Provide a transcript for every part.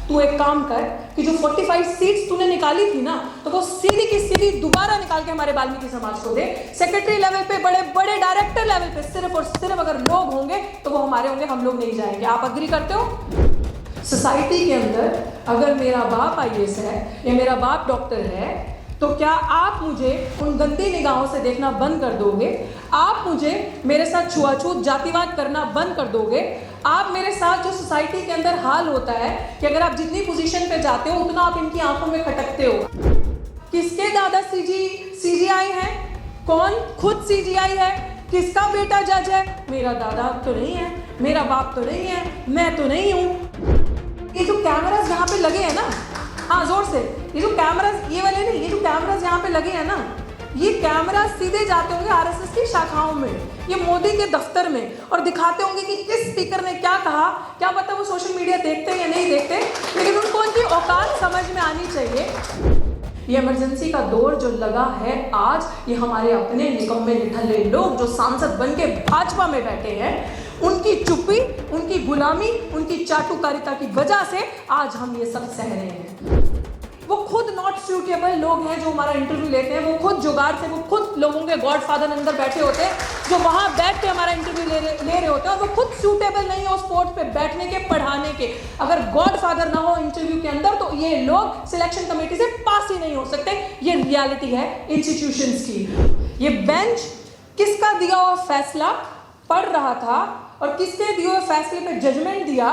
तू एक काम कर कि जो 45 सीट्स तूने निकाली थी ना, तो वो सीधी की सीधी दोबारा निकाल के हमारे वाल्मीकि समाज को दे। सेक्रेटरी लेवल पे, बड़े बड़े डायरेक्टर लेवल पे सिर्फ और सिर्फ अगर लोग होंगे तो वो हमारे होंगे, हम लोग नहीं जाएंगे। आप अग्री करते हो? सोसाइटी के अंदर अगर मेरा बाप आईएएस है या मेरा बाप डॉक्टर है, तो क्या आप मुझे उन गंदी निगाहों से देखना बंद कर दोगे? आप मुझे मेरे साथ छुआछूत जातिवाद करना बंद कर दोगे? आप मेरे साथ जो सोसाइटी के अंदर हाल होता है कि अगर आप जितनी पोजीशन पे जाते हो उतना आप इनकी आंखों में खटकते हो। किसके दादा सीजीआई है? कौन खुद सीजीआई है? किसका बेटा जज है? मेरा दादा तो नहीं है, मेरा बाप तो नहीं है, मैं तो नहीं हूँ। ये जो कैमरास यहाँ पे लगे हैं ना, हाँ जोर से, ये जो कैमरास, ये वाले नहीं, ये जो कैमरास यहाँ पे लगे हैं ना, ये कैमरा सीधे जाते होंगे आरएसएस की शाखाओं में, ये मोदी के दफ्तर में, और दिखाते होंगे कि किस स्पीकर ने क्या कहा। क्या पता वो सोशल मीडिया देखते हैं या नहीं देखते, लेकिन उनको उनकी औकात समझ में आनी चाहिए। ये इमरजेंसी का दौर जो लगा है आज, ये हमारे अपने निकम्मे निठल्ले लोग जो सांसद बन के भाजपा में बैठे हैं, उनकी चुप्पी, उनकी गुलामी, उनकी चाटुकारिता की वजह से आज हम ये सब सह रहे हैं। वो खुद नॉट सूटेबल लोग हैं जो हमारा इंटरव्यू लेते हैं, वो खुद जुगाड़ से, वो खुद लोगों के गॉडफादर अंदर बैठे होते हैं जो वहाँ बैठ के हमारा इंटरव्यू ले रहे होते हैं, और वो खुद सूटेबल नहीं है उस पोस्ट पे बैठने के, पढ़ाने के। अगर गॉडफादर ना हो इंटरव्यू के अंदर तो ये लोग सिलेक्शन कमेटी से पास ही नहीं हो सकते। ये रियलिटी है इंस्टीट्यूशंस की। ये बेंच किसका दिया हुआ फैसला पढ़ रहा था और किसके दिए हुए फैसले पे जजमेंट दिया,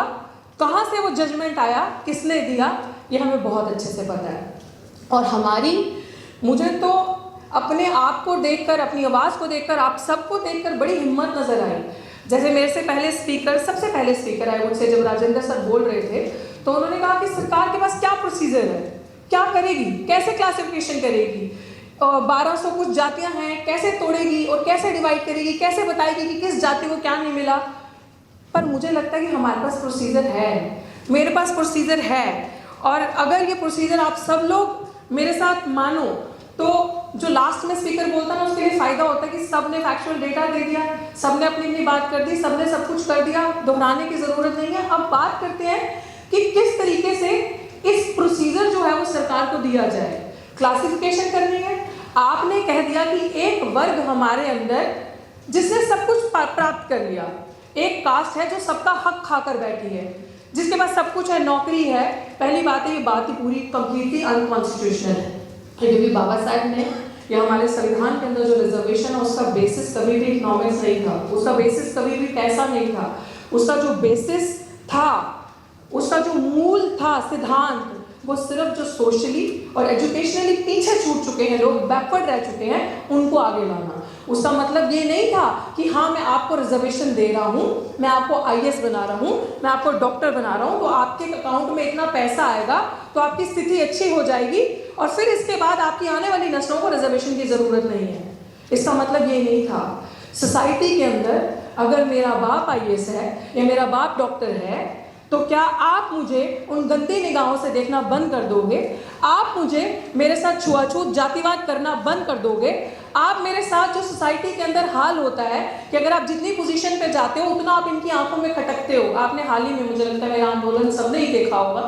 कहाँ से वो जजमेंट आया, किसने दिया, ये हमें बहुत अच्छे से पता है। और मुझे तो अपने आप को देखकर, अपनी आवाज़ को देखकर, आप सबको देखकर बड़ी हिम्मत नजर आई। जैसे मेरे से पहले स्पीकर, सबसे पहले स्पीकर आए मुझसे जब राजेंद्र सर बोल रहे थे, तो उन्होंने कहा कि सरकार के पास क्या प्रोसीजर है, क्या करेगी, कैसे क्लासिफिकेशन करेगी, 1200 कुछ जातियां हैं, कैसे तोड़ेगी और कैसे डिवाइड करेगी, कैसे बताएगी कि किस जाति को क्या नहीं मिला। पर मुझे लगता है कि हमारे पास प्रोसीजर है, मेरे पास प्रोसीजर है। और अगर ये प्रोसीजर आप सब लोग मेरे साथ मानो, तो जो लास्ट में स्पीकर बोलता है ना, उसके लिए फायदा होता है कि सब ने फैक्चुअल डेटा दे दिया, सब ने अपनी अपनी बात कर दी, सब ने सब कुछ कर दिया, दोहराने की जरूरत नहीं है। अब बात करते हैं कि किस तरीके से इस प्रोसीजर जो है वो सरकार को दिया जाए। क्लासिफिकेशन करनी है, आपने कह दिया कि एक वर्ग हमारे अंदर जिसने सब कुछ प्राप्त कर लिया, एक कास्ट है जो सबका हक खाकर बैठी है, जिसके पास सब कुछ है, नौकरी है। पहली बात है, ये बात ही पूरी कंप्लीटली अनकॉन्स्टिट्यूशनल है, क्योंकि बाबा साहब ने या हमारे संविधान के अंदर जो रिजर्वेशन है उसका बेसिस कभी भी इकोनॉमिक्स नहीं था, उसका बेसिस कभी भी पैसा नहीं था, उसका जो बेसिस था, उसका जो मूल था सिद्धांत, वो सिर्फ जो सोशली और एजुकेशनली पीछे छूट चुके हैं लोग, बैकवर्ड रह चुके हैं, उनको आगे लाना। उसका मतलब ये नहीं था कि हाँ मैं आपको रिजर्वेशन दे रहा हूँ, मैं आपको आईएएस बना रहा हूँ, मैं आपको डॉक्टर बना रहा हूँ, तो आपके अकाउंट में इतना पैसा आएगा तो आपकी स्थिति अच्छी हो जाएगी और फिर इसके बाद आपकी आने वाली नस्लों को रिजर्वेशन की ज़रूरत नहीं है। इसका मतलब ये नहीं था। सोसाइटी के अंदर अगर मेरा बाप आईएएस है या मेरा बाप डॉक्टर है, तो क्या आप मुझे उन गंदी निगाहों से देखना बंद कर दोगे? आप मुझे मेरे साथ छुआछूत जातिवाद करना बंद कर दोगे? आप मेरे साथ जो सोसाइटी के अंदर हाल होता है कि अगर आप जितनी पोजीशन पे जाते हो उतना आप इनकी आंखों में खटकते हो। आपने हाल ही में, मुझे लगता है मेरा आंदोलन सबने ही देखा होगा,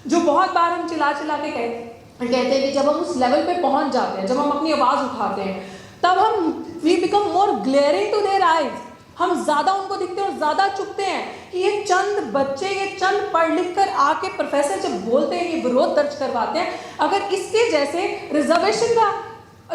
जो बहुत बार हम चिल्ला चिल्ला के कहते हैं कि जब हम उस लेवल पे पहुंच जाते हैं, जब हम अपनी आवाज़ उठाते हैं, तब हम we become more glaring to their eyes. हम ज़्यादा उनको दिखते हैं और ज़्यादा चुपते हैं कि ये चंद बच्चे, ये चंद पढ़ लिख कर आके प्रोफेसर जब बोलते हैं, ये विरोध दर्ज करवाते हैं, अगर इसके जैसे रिजर्वेशन का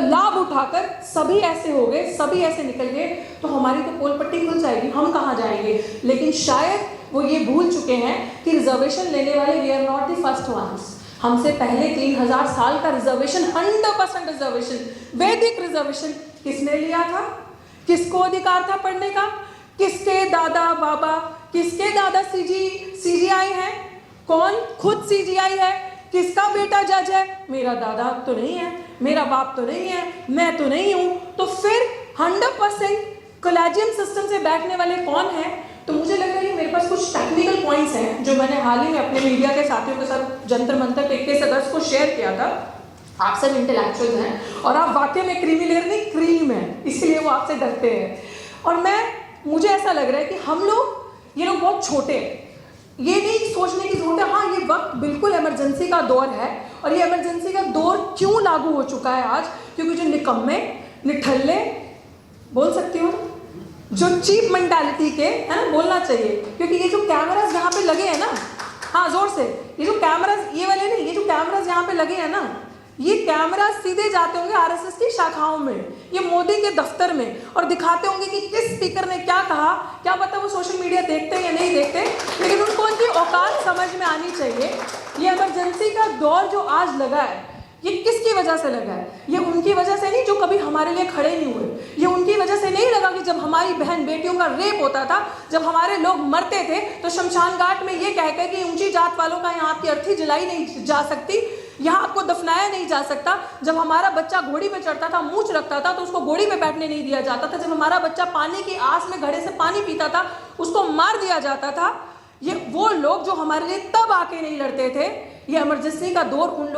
लाभ उठाकर सभी ऐसे हो गए, सभी ऐसे निकल गए, तो हमारी तो पोल पट्टी खुल जाएगी, हम कहाँ जाएंगे। लेकिन शायद वो ये भूल चुके हैं कि रिजर्वेशन लेने वाले we are not the first ones. हमसे पहले 3000 साल का रिजर्वेशन, 100% रिजर्वेशन, वैदिक रिजर्वेशन किसने लिया था? किसको अधिकार था पढ़ने का? किसके दादा बाबा, किसके दादा सीजीआई है? कौन खुद सीजीआई है? किसका बेटा जज है? मेरा दादा तो नहीं है, मेरा बाप तो नहीं है, मैं तो नहीं हूँ। तो फिर 100% कोलेजियम सिस्टम से बैठने वाले कौन है? तो मुझे लग रहा है मेरे पास कुछ टेक्निकल पॉइंट्स हैं जो मैंने हाल ही में अपने मीडिया के साथियों के साथ जंतर मंतर 21 अगस्त को शेयर किया था। आप सब इंटेलेक्चुअल हैं और आप वाकई में क्रीमी लेयर नहीं, क्रीम है, इसलिए वो आपसे डरते हैं। और मुझे ऐसा लग रहा है कि हम लोग, ये लोग बहुत छोटे हैं, ये नहीं सोचने की जरूरत है, हाँ ये वक्त बिल्कुल इमरजेंसी का दौर है, और ये इमरजेंसी का दौर क्यों लागू हो चुका है आज, क्योंकि जो निकम्मे निठल्ले बोल सकती हूँ, जो चीप मेंटालिटी के है ना, बोलना चाहिए, क्योंकि ये जो कैमरास यहाँ पे लगे हैं ना, हाँ जोर से, ये जो कैमरास, ये वाले नहीं, ये जो कैमरास यहाँ पे लगे हैं ना, ये कैमरा सीधे जाते होंगे आरएसएस की शाखाओं में, ये मोदी के दफ्तर में, और दिखाते होंगे कि किस स्पीकर ने क्या कहा। क्या पता वो सोशल मीडिया देखते हैं या नहीं देखते, लेकिन उनको उनकी औकात समझ में आनी चाहिए। ये इमरजेंसी का दौर जो आज लगा है, ये किसकी वजह से लगा है? ये उनकी वजह से नहीं जो कभी हमारे लिए खड़े नहीं हुए। ये उनकी वजह से नहीं लगा कि जब हमारी बहन बेटियों का रेप होता था, जब हमारे लोग मरते थे, तो शमशान घाट में ये कहकर कि ऊंची जात वालों का यहाँ आपकी अर्थी जलाई नहीं जा सकती, यहाँ आपको दफनाया नहीं जा सकता। जब हमारा बच्चा घोड़ी पे चढ़ता था, मूंछ रखता था, तो उसको घोड़ी पे बैठने नहीं दिया जाता था। जब हमारा बच्चा पानी की आस में घड़े से पानी पीता था, उसको मार दिया जाता था। ये वो लोग जो हमारे लिए तब आके नहीं लड़ते थे। ये इमरजेंसी का दौर उन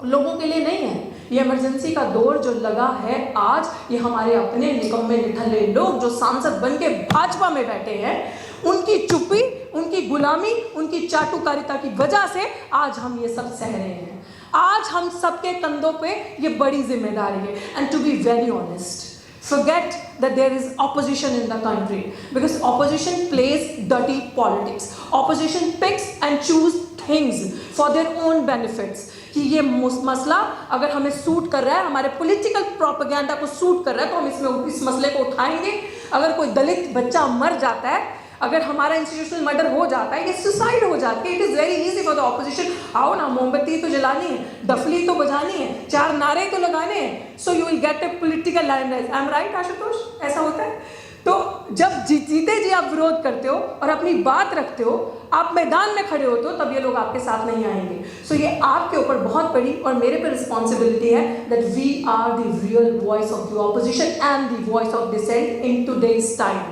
लोगों के लिए नहीं है। ये इमरजेंसी का दौर जो लगा है आज, ये हमारे अपने निकम्मे निठल्ले लोग जो सांसद बन के भाजपा में बैठे हैं, उनकी चुप्पी, उनकी गुलामी, उनकी चाटुकारिता की वजह से आज हम ये सब सह रहे हैं। आज हम सबके कंधों पे ये बड़ी जिम्मेदारी है। And to be very honest, forget that there is opposition in the country, because opposition plays dirty politics. Opposition picks and choose things for their own benefits. कि ये मसला अगर हमें सूट कर रहा है, हमारे पॉलिटिकल प्रोपेगेंडा को सूट कर रहा है, तो हम इसमें इस मसले को उठाएंगे। अगर कोई दलित बच्चा मर जाता है, अगर हमारा इंस्टीट्यूशनल मर्डर हो जाता है, ये सुसाइड हो जाती है, it is very easy for the opposition. आओ ना, मोमबत्ती तो जलानी है, डफली तो बजानी है, 4 नारे तो लगाने हैं, so you will get A political limelight. I am right Ashutosh? ऐसा होता है। तो जब जीते जी आप विरोध करते हो और अपनी बात रखते हो, आप मैदान में खड़े होते हो, तब ये लोग आपके साथ नहीं आएंगे। सो ये आपके ऊपर बहुत बड़ी और मेरे पे रिस्पॉन्सिबिलिटी है that we are the real voice of the opposition and the voice of dissent in today's time.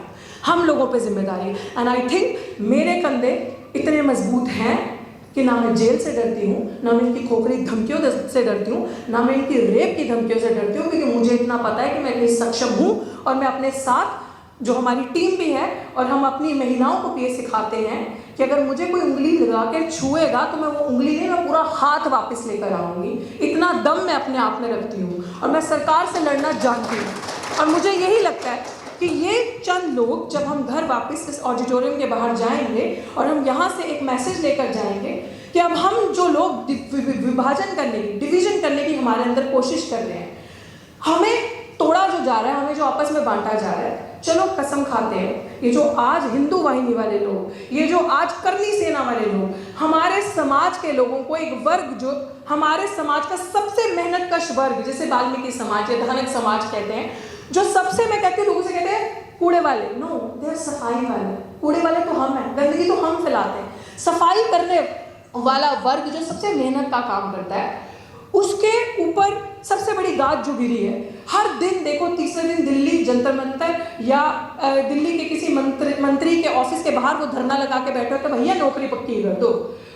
हम लोगों पे जिम्मेदारी है। एंड आई थिंक मेरे कंधे इतने मजबूत हैं कि ना मैं जेल से डरती हूँ, ना मैं इनकी खोखली धमकियों से डरती हूँ, ना मैं इनकी रेप की धमकियों से डरती हूँ, क्योंकि मुझे इतना पता है कि मैं इतनी सक्षम हूँ। और मैं अपने साथ जो हमारी टीम भी है, और हम अपनी महिलाओं को भी ये सिखाते हैं कि अगर मुझे कोई उंगली लगा के छुएगा तो मैं वो उंगली नहीं, मैं पूरा हाथ वापस लेकर आऊँगी। इतना दम मैं अपने आप में रखती हूँ, और मैं सरकार से लड़ना जानती हूँ। और मुझे यही लगता है कि ये चंद लोग, जब हम घर वापस इस ऑडिटोरियम के बाहर जाएंगे और हम यहाँ से एक मैसेज लेकर जाएंगे कि अब हम जो लोग विभाजन करने की, डिवीजन करने की हमारे अंदर कोशिश कर रहे हैं, हमें तोड़ा जो जा रहा है, हमें जो आपस में बांटा जा रहा है, चलो कसम खाते हैं, ये जो आज हिंदू वाहिनी वाले लोग, ये जो आज करनी सेना वाले लोग, हमारे समाज के लोगों को एक वर्ग जो हमारे समाज का सबसे मेहनतकश वर्ग, जैसे वाल्मीकि समाज या धनक समाज कहते हैं, जो सबसे, मैं कहती हूँ लोगों से कहते हैं कूड़े वाले, नो दे आर सफाई वाले। कूड़े वाले तो हम हैं, गंदगी तो हम फैलाते हैं। सफाई करने वाला वर्ग जो सबसे मेहनत का काम करता है, उसके ऊपर सबसे बड़ी गाज जो गिरी है। हर दिन देखो, तीसरे दिन दिल्ली जंतर मंतर या दिल्ली के किसी मंत्री के ऑफिस के बाहर वो धरना लगा के बैठे होते, भैया नौकरी पक्की कर दो,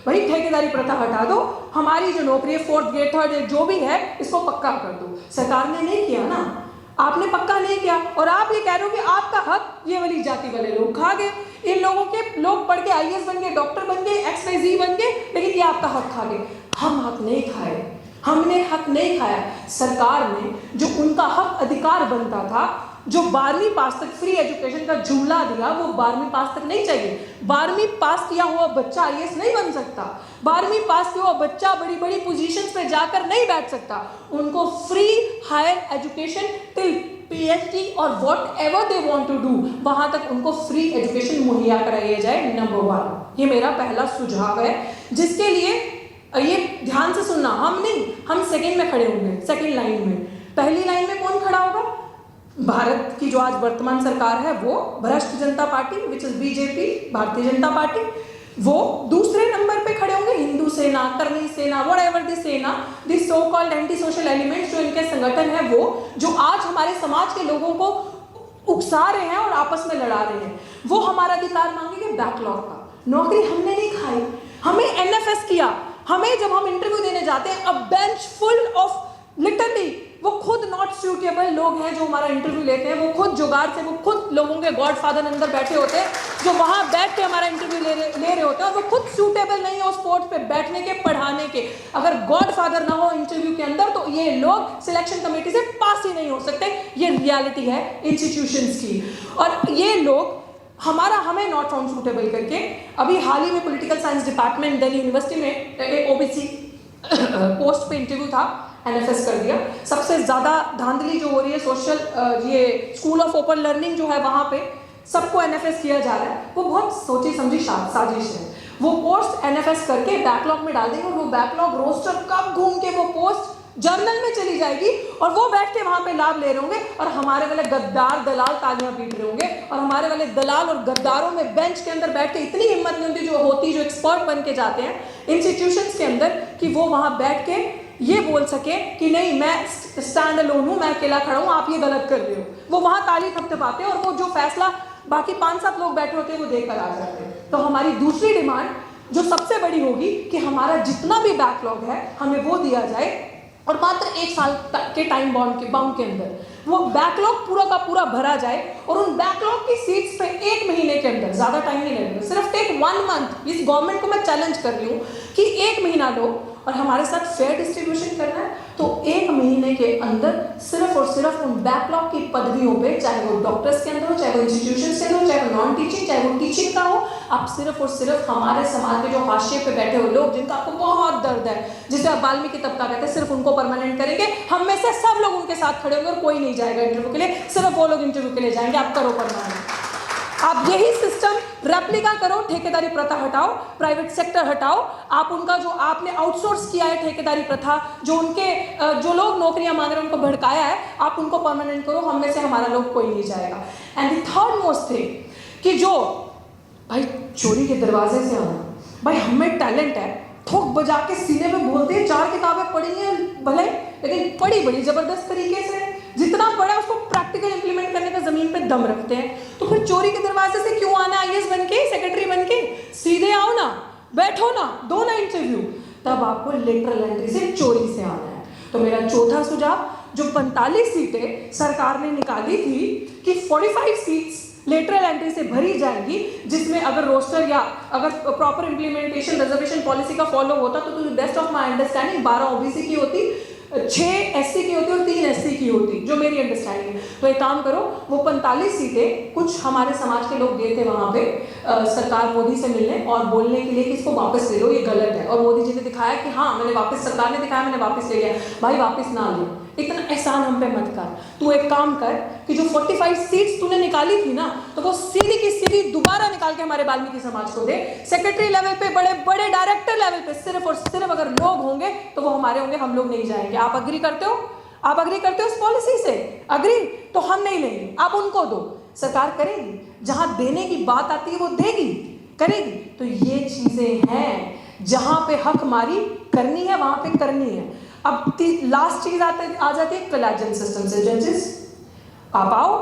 भाई ठेकेदारी प्रथा हटा दो, हमारी जो नौकरी है 4th ग्रेड 3rd ग्रेड जो भी है इसको पक्का कर दो। सरकार ने नहीं किया ना, आपने पक्का नहीं किया, और आप ये कह रहे हो कि आपका हक ये वाली जाति वाले लोग खा गए। इन लोगों के लोग पढ़ के IAS बन गए, डॉक्टर बन गए, XYZ बन गए, लेकिन ये आपका हक खा गए। हम हक नहीं खाए, हमने हक नहीं खाया। सरकार ने जो उनका हक अधिकार बनता था, जो 12वीं पास तक फ्री एजुकेशन का जुमला दिया, वो 12वीं पास तक नहीं चाहिए। 12वीं पास किया हुआ बच्चा IAS नहीं बन सकता, 12वीं पास किया हुआ बच्चा बड़ी बड़ी पोजीशंस पे जाकर नहीं बैठ सकता। उनको free higher education till PhD और whatever they want to do, वहां तक उनको फ्री एजुकेशन मुहैया कराई जाए, नंबर 1। ये मेरा पहला सुझाव है, जिसके लिए ये ध्यान से सुनना, हम नहीं, हम सेकंड में खड़े होंगे, सेकंड लाइन में। पहली लाइन में कौन खड़ा होगा? भारत की जो आज वर्तमान सरकार है, वो भ्रष्ट जनता party which is BJP, Bharatiya Janata party, वो दूसरे नंबर पे खड़े होंगे हिंदू सेना, करनी सेना, व्हाटएवर द सेना, the so called anti social elements जो इनके संगठन है, वो जो आज हमारे समाज के लोगों को उकसा रहे हैं और आपस में लड़ा रहे हैं, वो हमारा अधिकार मांगेंगे बैकलॉग का। नौकरी हमने नहीं खाई, हमें NFS किया। हमें जब हम इंटरव्यू देने जाते हैं, अ बेंच फुल ऑफ लिटरली वो खुद नॉट सूटेबल लोग हैं जो हमारा इंटरव्यू लेते हैं, वो खुद जुगाड़ से, वो खुद लोगों के गॉडफादर अंदर बैठे होते हैं जो वहां बैठ के हमारा इंटरव्यू ले रहे होते हैं, और वो खुद सूटेबल नहीं है उस पोस्ट पे बैठने के, पढ़ाने के। अगर गॉडफादर ना हो इंटरव्यू के अंदर तो ये लोग सिलेक्शन कमेटी से पास ही नहीं हो सकते। ये रियलिटी है इंस्टीट्यूशंस की। और ये लोग हमें नॉट फाउंड सूटेबल करके, अभी हाल ही में political science department Delhi university में एक ओबीसी पोस्ट पे इंटरव्यू था, एनएफएस कर दिया। सबसे ज्यादा धांधली जो हो रही है सोशल, ये स्कूल ऑफ ओपन लर्निंग जो है वहां पे सबको एनएफएस किया जा रहा है, वो बहुत सोची समझी साजिश है। वो पोस्ट एनएफएस करके बैकलॉग में डाल देंगे, और वो बैकलॉग रोस्टर कब घूम के वो पोस्ट जर्नल में चली जाएगी, और वो बैठ के वहां पे लाभ ले रहे होंगे, और हमारे वाले गद्दार दलाल तालियां पीट रहे होंगे। और हमारे वाले दलाल और गद्दारों में बेंच के अंदर बैठ के इतनी हिम्मत नहीं होती जो एक्सपर्ट बन के जाते हैं इंस्टीट्यूशंस के अंदर, कि वो वहां बैठ के ये बोल सके कि नहीं मैं स्टैंड अलोन हूं, मैं अकेला खड़ा हूं, आप ये गलत कर रहे हो। वो वहां ताली थपथपाते हैं, और वो जो फैसला बाकी 5-7 लोग बैठे होते हैं वो देकर आ जाते हैं। तो हमारी दूसरी डिमांड जो सबसे बड़ी होगी कि हमारा जितना भी बैकलॉग है हमें वो दिया जाए, और मात्र 1 साल के टाइम बाउंड के अंदर वो बैकलॉग पूरा का पूरा भरा जाए, और उन बैकलॉग की सीट्स पे 1 महीने के अंदर, ज्यादा टाइम नहीं लगेगा, सिर्फ टेक 1 मंथ। इस गवर्नमेंट को मैं चैलेंज कर रही हूँ कि 1 महीना लो और हमारे साथ फेयर डिस्ट्रीब्यूशन करना है, तो 1 महीने के अंदर सिर्फ और सिर्फ उन बैकलॉग की पदवियों पे, चाहे वो डॉक्टर्स के अंदर हो, चाहे वो इंस्टीट्यूशन के अंदर हो, चाहे वो नॉन टीचिंग, चाहे वो टीचिंग का हो, आप सिर्फ और सिर्फ हमारे समाज के जो हाशिए पे बैठे हुए लोग जिनका आपको बहुत दर्द है, जिसे आप वाल्मीकि तबका कहते हैं, सिर्फ उनको परमानेंट करेंगे। हम में से सब लोग उनके साथ खड़े होंगे और कोई नहीं जाएगा इंटरव्यू के लिए, सिर्फ वो लोग इंटरव्यू के लिए जाएंगे। आप करो परमानेंट। आप यही सिस्टम रेप्लिका करो, ठेकेदारी प्रथा हटाओ, प्राइवेट सेक्टर हटाओ। आप उनका जो आपने आउटसोर्स किया है ठेकेदारी प्रथा, जो लोग नौकरियां मांग रहे हैं उनको भड़काया है, आप उनको परमानेंट करो। हम में से हमारा लोग कोई नहीं जाएगा। And the third most thing कि जो भाई चोरी के दरवाजे से आना, भाई हमें टैलेंट है, ठोक बजा के सीने में बोलते हैं 4 किताबें पढ़ी हैं भले, लेकिन पढ़ी बड़ी जबरदस्त तरीके से, जितना पढ़ा उसको प्रैक्टिकल इंप्लीमेंट करने का जमीन पे दम रखते हैं। तो फिर चोरी के दरवाजे से क्यों आना? आईएएस बन के, सेक्रेटरी बन के सीधे आओ ना, बैठो ना, दो ना इंटरव्यू, तब आपको लेटरल एंट्री से, चोरी से आना है। तो मेरा चौथा सुझाव, जो 45 सीटें सरकार ने निकाली थी कि 45 सीट्स लेटरल एंट्री से भरी जाएंगी, जिसमें अगर रोस्टर या अगर प्रॉपर इंप्लीमेंटेशन रिजर्वेशन पॉलिसी का फॉलो होता तो best of my understanding 12 OBC की होती, 6 एससी की होती और 3 एससी की होती, जो मेरी अंडरस्टैंडिंग है। तो एक काम करो, वो 45 सीटें कुछ हमारे समाज के लोग गए थे वहां पे सरकार मोदी से मिलने और बोलने के लिए कि इसको वापस ले लो, ये गलत है। और मोदी जी ने दिखाया कि हाँ मैंने वापस, सरकार ने दिखाया मैंने वापस ले लिया। भाई वापस ना ले, इतना एहसान हम पे मत कर। तू एक काम कर कि जो 45 सीट्स तूने निकाली थी ना, तो वो सीधी की सीधी दोबारा निकाल के हमारे वाल्मीकि समाज को दे। सेक्रेटरी लेवल पे, बड़े बड़े डायरेक्टर लेवल पे सिर्फ और सिर्फ अगर लोग होंगे तो वो हमारे होंगे, हम लोग नहीं जाएंगे। आप अग्री करते हो? आप अग्री करते हो इस पॉलिसी से? अग्री? तो हम नहीं लेंगे, आप उनको दो। सरकार करेगी, जहां देने की बात आती है वो देगी, करेगी। तो ये चीजें हैं, जहां पे हक मारी करनी है वहां पे करनी है। अब लास्ट चीज आ जाती है कोलेजियम सिस्टम से। जजेस आप आओ,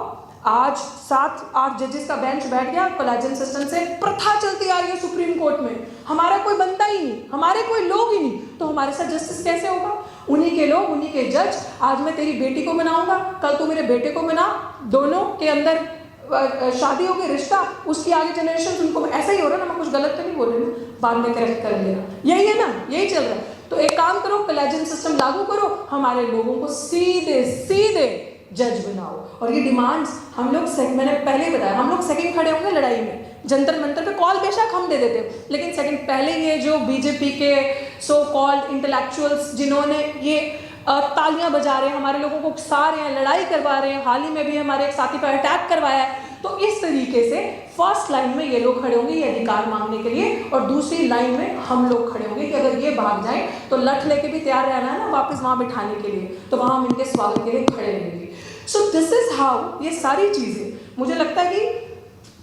आज 7-8 जजेस का बेंच बैठ गया कोलेजियम सिस्टम से। प्रथा चलती आ रही है सुप्रीम कोर्ट में, हमारा कोई बनता ही नहीं, हमारे कोई लोग ही नहीं, तो हमारे साथ जस्टिस कैसे होगा? उन्हीं के लोग, उन्हीं के जज। आज मैं तेरी बेटी को बनाऊंगा, कल तू मेरे बेटे को बना, दोनों के अंदर शादी हो गई, रिश्ता, उसकी आगे जनरेशन उनको, ऐसा ही हो रहा है ना? मैं कुछ गलत तो नहीं बोल रही हूँ, बाद में करेक्ट कर लेना। यही है ना, यही चल रहा है। तो एक काम करो, कोलेजियम सिस्टम लागू करो, हमारे लोगों को सीधे सीधे जज बनाओ। और ये डिमांड्स हम लोग, मैंने पहले ही बताया, हम लोग सेकंड खड़े होंगे लड़ाई में। जंतर मंतर पे कॉल बेशक हम दे देते, लेकिन सेकंड पहले ये जो बीजेपी के सो कॉल्ड इंटेलेक्चुअल्स जिन्होंने ये तालियां बजा रहे हैं, हमारे लोगों को उकसा रहे हैं, लड़ाई करवा रहे हैं, हाल ही में भी हमारे एक साथी पर अटैक करवाया है। तो इस तरीके से फर्स्ट लाइन में ये लोग खड़े होंगे ये अधिकार मांगने के लिए, और दूसरी लाइन में हम लोग खड़े होंगे कि अगर ये भाग जाए तो लठ लेके भी तैयार रहना है ना वापस वहां बिठाने के लिए, तो वहां हम इनके स्वागत के लिए खड़े रहेंगे। सो दिस इज हाउ ये सारी चीजें, मुझे लगता है कि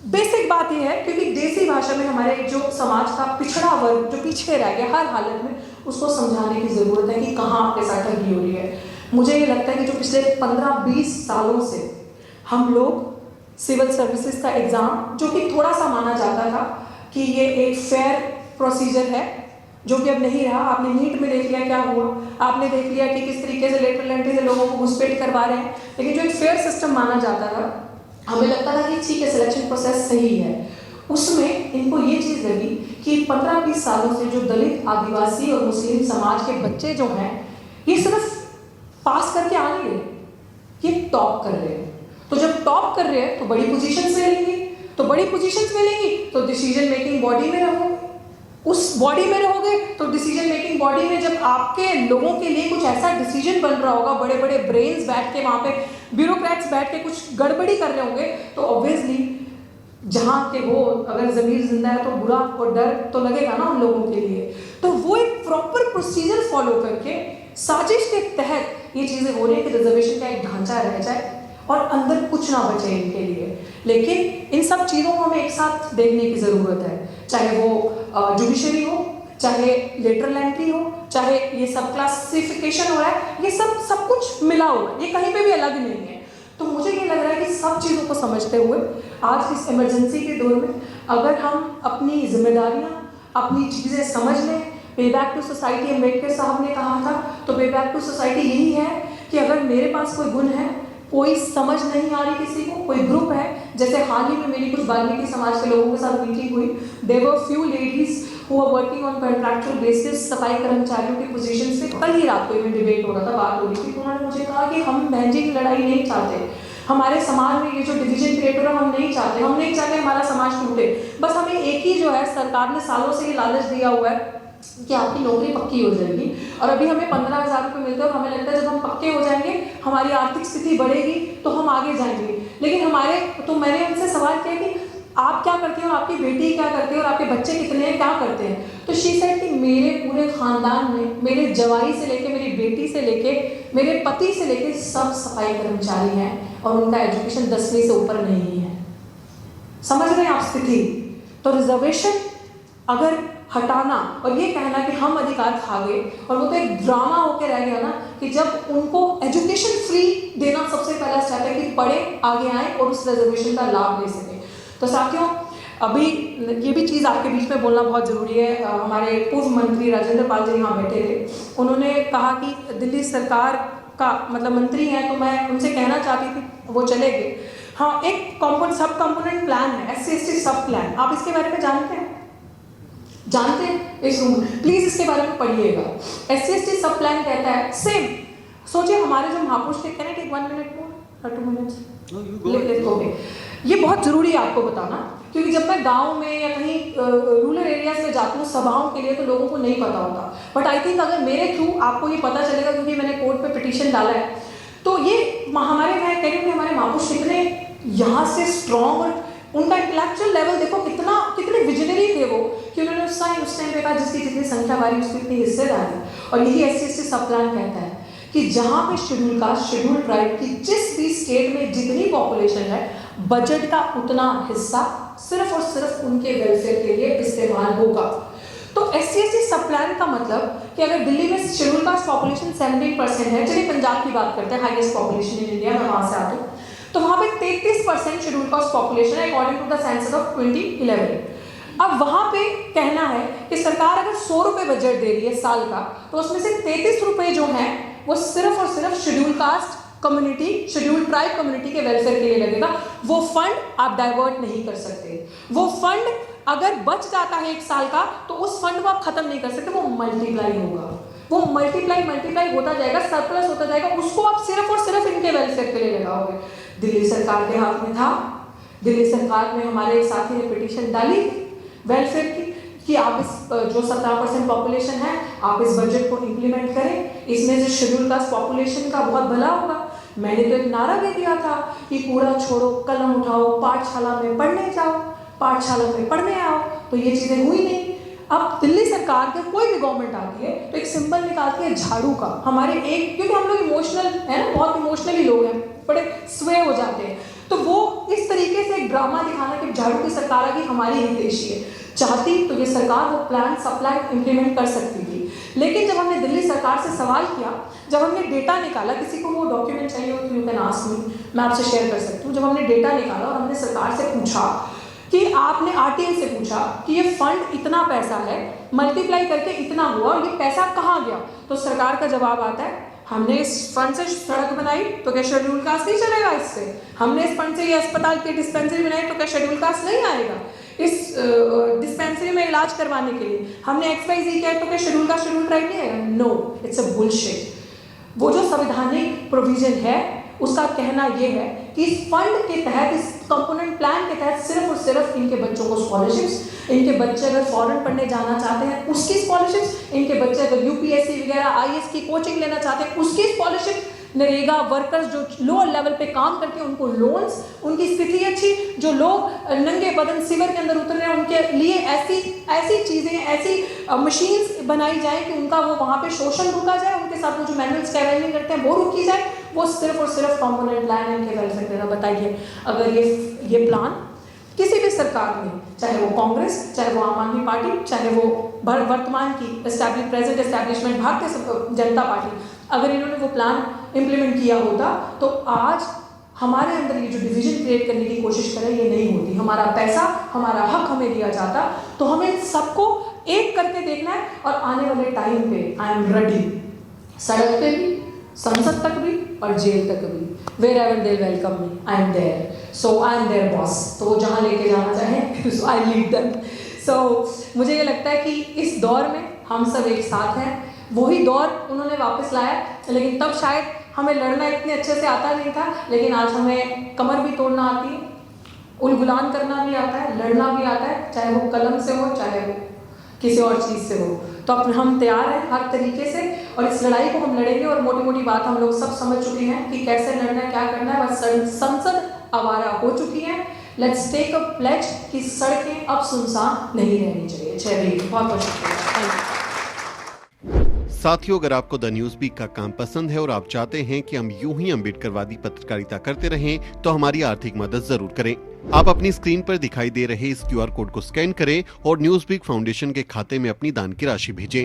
बेसिक बात यह है, क्योंकि देसी भाषा में हमारे जो समाज का पिछड़ा वर्ग जो पीछे रह गया हर हालत में, उसको समझाने की जरूरत है कि कहाँ आपके साथ ठगी हो रही है। मुझे ये लगता है कि जो पिछले 15-20 सालों से हम लोग सिविल सर्विसेज का एग्जाम, जो कि थोड़ा सा माना जाता था कि ये एक फेयर प्रोसीजर है, जो कि अब नहीं रहा। आपने नीट में देख लिया क्या हुआ, आपने देख लिया कि किस तरीके से लेटरल एंट्री से लोगों को घुसपैठ करवा रहे हैं। लेकिन जो एक फेयर सिस्टम माना जाता था, हमें लगता था कि ठीक है सिलेक्शन प्रोसेस सही है, उसमें इनको ये चीज़ लगी कि 15-20 सालों से जो दलित, आदिवासी और मुस्लिम समाज के बच्चे जो हैं, ये सिर्फ पास करके आ नहीं रहे, ये टॉप कर रहे हैं। तो जब टॉप कर रहे हैं तो बड़ी पोजीशंस मिलेंगी, तो बड़ी पोजीशंस मिलेंगी तो डिसीजन मेकिंग बॉडी में रहोगे, उस बॉडी में रहोगे तो डिसीजन मेकिंग बॉडी में जब आपके लोगों के लिए कुछ ऐसा डिसीजन बन रहा होगा, बड़े बड़े ब्रेन्स बैठ के वहाँ पे ब्यूरोक्रेट्स बैठ के कुछ गड़बड़ी कर रहे होंगे, तो ऑब्वियसली जहाँ के वो अगर ज़मीर जिंदा है तो बुरा और डर तो लगेगा ना उन लोगों के लिए। तो वो एक प्रॉपर प्रोसीजर फॉलो करके साजिश के तहत ये चीज़ें हो रही है कि रिजर्वेशन का एक ढांचा रह जाए और अंदर कुछ ना बचे इनके लिए। लेकिन इन सब चीज़ों को हमें एक साथ देखने की ज़रूरत है, चाहे वो जुडिशरी हो, चाहे लेटरल एंट्री हो, चाहे ये सब क्लासिफिकेशन हो रहा है, ये सब कुछ मिला हुआ है, ये कहीं पे भी अलग नहीं है। तो मुझे ये लग रहा है कि सब चीज़ों को समझते हुए आज इस इमरजेंसी के दौर में अगर हम अपनी जिम्मेदारियाँ, अपनी चीज़ें समझ लें, पे बैक टू सोसाइटी अम्बेडकर साहब ने कहा था, तो पे बैक टू सोसाइटी यही है कि अगर मेरे पास कोई गुण है, कोई समझ नहीं आ रही किसी को, कोई ग्रुप है, जैसे हाल ही में मेरी कुछ वाल्मीकि समाज के लोगों के साथ मीटिंग हुई, there were few ladies who are working on contractual basis सफाई कर्मचारियों की पोजीशन से। कल ही रात को इवेंट डिबेट हो रहा था, बात हो रही थी, तो उन्होंने मुझे कहा कि हम बहन जी की लड़ाई नहीं चाहते, हमारे समाज में ये जो डिवीजन क्रिएट हो रहा है हम नहीं चाहते हमारा समाज टूटे। बस हमें एक ही जो है सरकार ने सालों से ये लालच दिया हुआ है कि आपकी नौकरी पक्की हो जाएगी, और अभी हमें 15,000 रुपये मिलते हैं और हमें लगता है जब हम पक्के हो जाएंगे हमारी आर्थिक स्थिति बढ़ेगी तो हम आगे जाएंगे। लेकिन तो मैंने उनसे सवाल किया कि आप क्या करते हो, आपकी बेटी क्या करती है और आपके बच्चे कितने हैं, क्या करते हैं? तो शी सेड कि मेरे पूरे खानदान में मेरे जवाई से लेके, मेरी बेटी से लेके, मेरे पति से लेके सब सफाई कर्मचारी हैं और उनका एजुकेशन 10वीं से ऊपर नहीं है। समझ रहे हैं आप स्थिति? तो रिजर्वेशन अगर हटाना और ये कहना कि हम अधिकार खा गए, और वो तो एक ड्रामा होके रह गया ना कि जब उनको एजुकेशन फ्री देना सबसे पहला स्टेप है कि पढ़े, आगे आए और उस रिजर्वेशन का लाभ ले सकें। तो साथियों, अभी ये भी चीज़ आपके बीच में बोलना बहुत ज़रूरी है। हमारे पूर्व मंत्री राजेंद्र पाल जी यहाँ बैठे थे, उन्होंने कहा कि दिल्ली सरकार का मतलब मंत्री हैं, तो मैं उनसे कहना चाहती थी, वो चले गए। हाँ, एक सब कंपोनेंट प्लान है, SC/ST सब प्लान, आप इसके बारे में जानते हैं इस रूम में? प्लीज इसके बारे में पढ़िएगा। SC/ST सब प्लान कहता है सेम, सोचिए हमारे जो महापुरुष थे, can I take 1 minute more और 2 मिनट्स? ओके, ये बहुत जरूरी है आपको बताना, क्योंकि जब मैं गांव में या कहीं रूरल एरियाज में जाती हूँ सभाओं के लिए तो लोगों को नहीं पता होता, बट आई थिंक अगर मेरे थ्रू आपको ये पता चलेगा, क्योंकि मैंने कोर्ट पे पिटीशन डाला है, तो ये हमारे मैं कह रही हूँ हमारे महापुरुष कितने यहाँ से स्ट्रॉन्ग, और उनका इंटेलेक्चुअल लेवल देखो कितने विजनरी थे वो, कि उन्होंने उस टाइम पे कहा जिसकी जितनी संख्या वाली उसकी इतनी हिस्सेदारी। और यही SC/ST सब प्लान कहता है कि जहाँ पे शेड्यूल कास्ट, शेड्यूल ट्राइब की जिस भी स्टेट में जितनी पॉपुलेशन है, बजट का उतना हिस्सा सिर्फ और सिर्फ उनके वेलफेयर के लिए इस्तेमाल होगा। तो SC/ST सब प्लान का मतलब कि अगर दिल्ली में शेड्यूल कास्ट पॉपुलेशन 17% है, चलिए पंजाब की बात करते हैं, हाईएस्ट पॉपुलेशन इन इंडिया, मैं वहाँ से आती हूँ, तो वहाँ पे 33% शेड्यूल कास्ट पॉपुलेशन है according to the census of 2011। अब वहाँ पे कहना है कि सरकार अगर 100 रुपये बजट दे रही है साल का, तो उसमें से 33 रुपये जो हैं वो सिर्फ और सिर्फ schedule caste community, schedule tribe community के वेलफेयर के लिए लगेगा। वो फंड आप डाइवर्ट नहीं कर सकते, वो फंड अगर बच जाता है 1 साल का तो उस फंड को आप खत्म नहीं कर सकते, वो मल्टीप्लाई होगा, वो मल्टीप्लाई होता जाएगा, सरप्लस होता जाएगा, उसको आप सिर्फ और सिर्फ इनके वेलफेयर के लिए लगाओगे। दिल्ली सरकार के हाथ में था, दिल्ली सरकार में हमारे एक साथी ने पिटीशन डाली वेलफेयर की कि आप इस जो 17% पॉपुलेशन है आप इस बजट को इम्प्लीमेंट करें, इसमें से शेड्यूल कास्ट पॉपुलेशन का बहुत भला होगा। मैंने तो एक नारा भी दिया था कि कूड़ा छोड़ो, कलम उठाओ, पाठशाला में पढ़ने जाओ, पाठशाला में पढ़ने आओ, तो ये चीज़ें हुई नहीं। अब दिल्ली सरकार के कोई भी गवर्नमेंट आती है तो एक सिंबल निकालती है झाड़ू का, हमारे एक, क्योंकि हम लोग इमोशनल है ना, बहुत इमोशनली लोग हैं, बड़े स्वे हो जाते हैं, तो वो इस तरीके से एक ड्रामा दिखाना कि झाड़ू की सरकार आ गई, हमारी हितैषी है, चाहती तो ये सरकार वो प्लान सब प्लान इम्प्लीमेंट कर सकती थी। लेकिन जब हमने दिल्ली सरकार से सवाल किया, जब हमने डेटा निकाला, किसी को वो डॉक्यूमेंट चाहिए हो तो यू कैन आस्क मी, मैं आपसे शेयर कर सकती हूँ। जब हमने डेटा निकाला और हमने सरकार से पूछा कि आपने आरटीआई से पूछा कि ये फंड इतना पैसा है, मल्टीप्लाई करके इतना हुआ, ये पैसा कहाँ गया? तो सरकार का जवाब आता है, हमने इस फंड से सड़क बनाई तो क्या शेड्यूल कास्ट नहीं चलेगा इससे? हमने इस फंड से ये अस्पताल की डिस्पेंसरी बनाई तो क्या शेड्यूल कास्ट नहीं आएगा? इस डिस्पेंसरी में इलाज करवाने के लिए हमने XYZ किया तो क्या शेड्यूल कास्ट शेड्यूल ट्राइब नहीं आएगा? No, it's a bullshit. वो जो संवैधानिक प्रोविजन है उसका कहना ये है कि इस फंड के तहत, इस कंपोनेंट प्लान के तहत सिर्फ और सिर्फ इनके बच्चों को स्कॉलरशिप्स, इनके बच्चे अगर फॉरेन पढ़ने जाना चाहते हैं उसकी स्कॉलरशिप्स, इनके बच्चे अगर UPSC वगैरह IAS की कोचिंग लेना चाहते हैं उसकी स्कॉलरशिप, नरेगा वर्कर्स जो लोअर लेवल पे काम करते हैं उनको लोन्स, उनकी स्थिति अच्छी, जो लोग नंगे बदन सिवर के अंदर उतर रहे हैं उनके लिए ऐसी चीज़ें, ऐसी मशीन्स बनाई जाए कि उनका वो वहाँ पे शोषण रुका जाए, उनके साथ वो जो मैनुअल स्कैवेलिंग करते हैं वो रुकी जाए, वो सिर्फ और सिर्फ कंपोनेंट प्लान इनके वेलफेयर देना। बताइए, अगर ये प्लान किसी भी सरकार में, चाहे वो कांग्रेस, चाहे वो आम आदमी पार्टी, चाहे वो वर्तमान की present establishment Bharatiya Janata party, अगर इन्होंने वो प्लान इम्प्लीमेंट किया होता तो आज हमारे अंदर ये जो डिवीजन क्रिएट करने की कोशिश करें ये नहीं होती। हमारा पैसा, हमारा हक हमें दिया जाता। तो हमें सबको एक करके देखना है और आने वाले टाइम पे आई एम रेडी, सड़क पे भी, संसद तक भी और जेल तक भी, wherever they welcome me, I am there. So I am their boss. तो वो जहाँ लेके जाना चाहें, so I lead them. So मुझे ये लगता है कि इस दौर में हम सब एक साथ हैं। वही दौर उन्होंने वापस लाया, लेकिन तब शायद हमें लड़ना इतने अच्छे से आता नहीं था, लेकिन आज हमें कमर भी तोड़ना आती है, उलगुलान करना भी आता है, लड़ना भी आता है, चाहे वो कलम से हो, चाहे वो किसी और चीज़ से हो। तो अब हम तैयार हैं हर तरीके से और इस लड़ाई को हम लड़ेंगे। और मोटी मोटी बात हम लोग सब समझ चुके हैं कि कैसे लड़ना है, क्या करना है। बस संसद आवारा हो चुकी है। लेट्स टेक अ प्लेज कि सड़कें अब सुनसान नहीं रहनी चाहिए। जय भीम। बहुत बहुत शुक्रिया। साथियों, अगर आपको द न्यूज वीक का काम पसंद है और आप चाहते हैं कि हम यूं ही अम्बेडकरवादी पत्रकारिता करते रहें तो हमारी आर्थिक मदद जरूर करें। आप अपनी स्क्रीन पर दिखाई दे रहे इस QR कोड को स्कैन करें और न्यूज वीक फाउंडेशन के खाते में अपनी दान की राशि भेजें।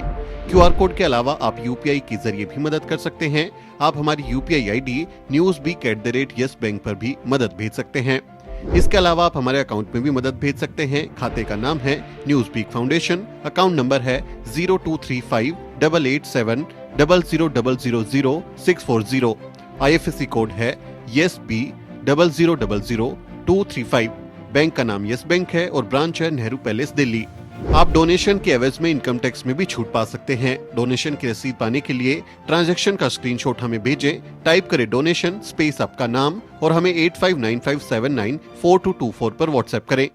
QR कोड के अलावा आप UPI के जरिए भी मदद कर सकते हैं। आप हमारी UPI ID newsweek@YesBank पर भी मदद भेज सकते हैं। इसके अलावा आप हमारे अकाउंट में भी मदद भेज सकते हैं। खाते का नाम है news week foundation, account number है 02358800000640। IFSC कोड है YesB000235। बैंक का नाम यस बैंक है और ब्रांच है नेहरू पैलेस, दिल्ली। आप डोनेशन के एवज में इनकम टैक्स में भी छूट पा सकते हैं। डोनेशन की रसीद पाने के लिए ट्रांजैक्शन का स्क्रीनशॉट हमें भेजें। टाइप करें डोनेशन स्पेस आपका नाम और हमें 8595794224 पर व्हाट्सएप करें।